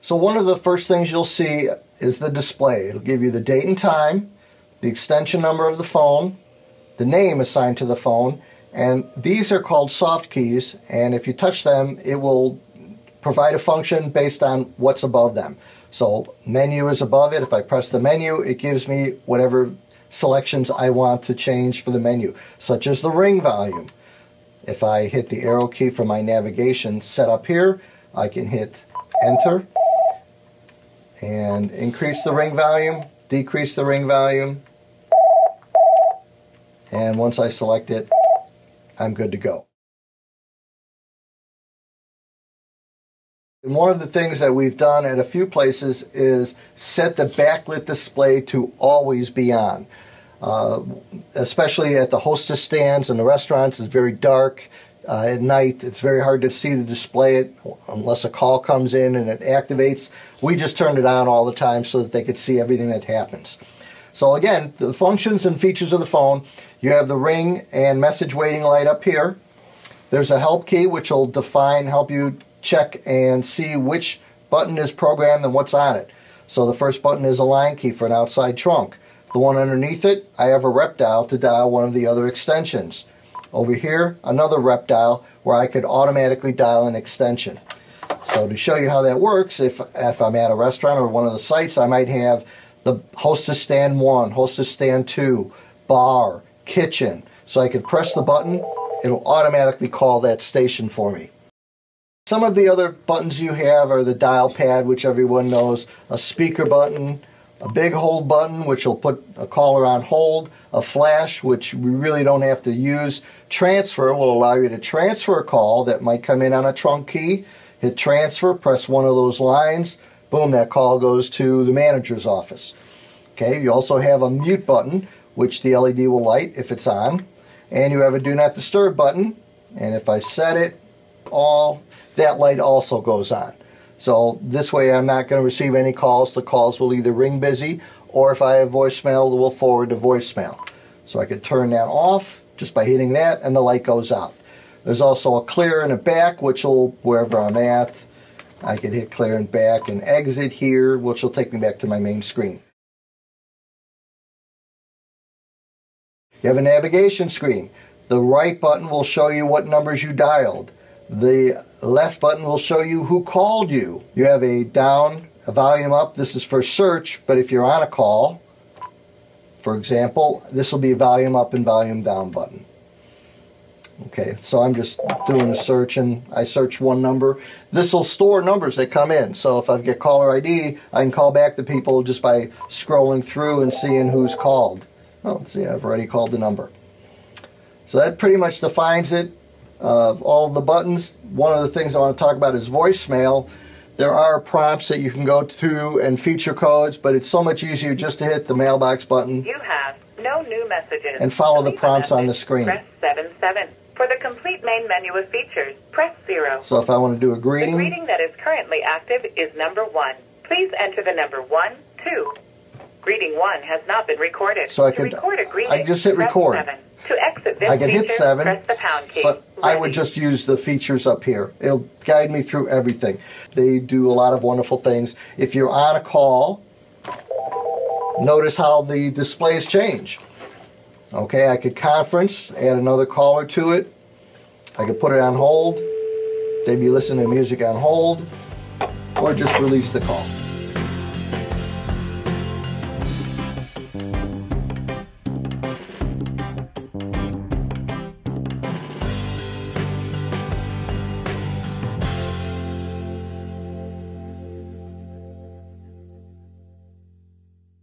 So one of the first things you'll see is the display. It'll give you the date and time, the extension number of the phone, the name assigned to the phone, and these are called soft keys, and if you touch them it will provide a function based on what's above them. So menu is above it. If I press the menu, it gives me whatever selections I want to change for the menu, such as the ring volume. If I hit the arrow key for my navigation set up here, I can hit enter and increase the ring volume, decrease the ring volume, and once I select it, I'm good to go. And one of the things that we've done at a few places is set the backlit display to always be on. Especially at the hostess stands and the restaurants, it's very dark at night. It's very hard to see the display unless a call comes in and it activates. We just turned it on all the time so that they could see everything that happens. So again, the functions and features of the phone, you have the ring and message waiting light up here. There's a help key which will help you check and see which button is programmed and what's on it. So the first button is a line key for an outside trunk. The one underneath it, I have a rep dial to dial one of the other extensions. Over here, another rep dial where I could automatically dial an extension. So to show you how that works, if I'm at a restaurant or one of the sites, I might have the hostess stand 1, hostess stand 2, bar, kitchen. So I could press the button, it'll automatically call that station for me. Some of the other buttons you have are the dial pad, which everyone knows, a speaker button, a big hold button, which will put a caller on hold, a flash, which we really don't have to use. Transfer will allow you to transfer a call that might come in on a trunk key. Hit transfer, press one of those lines, boom, that call goes to the manager's office. Okay, you also have a mute button, which the LED will light if it's on. And you have a do not disturb button, and if I set it all, that light also goes on. So this way I'm not going to receive any calls. The calls will either ring busy, or if I have voicemail, it will forward to voicemail. So I could turn that off just by hitting that, and the light goes out. There's also a clear and a back, which will, wherever I'm at, I can hit clear and back and exit here, which will take me back to my main screen. You have a navigation screen. The right button will show you what numbers you dialed. The left button will show you who called you. You have a down, a volume up. This is for search, but if you're on a call, for example, this will be a volume up and volume down button. Okay, so I'm just doing a search and I search one number. This will store numbers that come in. So if I get caller ID, I can call back the people just by scrolling through and seeing who's called. Oh, let's see, I've already called the number. So that pretty much defines it. All the buttons. One of the things I want to talk about is voicemail. There are prompts that you can go through and feature codes, but it's so much easier just to hit the mailbox button. You have no new messages. And follow the prompts on the screen. Press 7. For the complete main menu of features, press 0. So if I want to do a greeting. The greeting that is currently active is number 1. Please enter the number 1, 2. Greeting 1 has not been recorded. So I could record a greeting, I just hit record. 7. To exit this I can feature, hit 7, press the pound key. but I would just use the features up here. It'll guide me through everything. They do a lot of wonderful things. If you're on a call, notice how the displays change. Okay, I could conference, add another caller to it. I could put it on hold. They'd be listening to music on hold, or just release the call.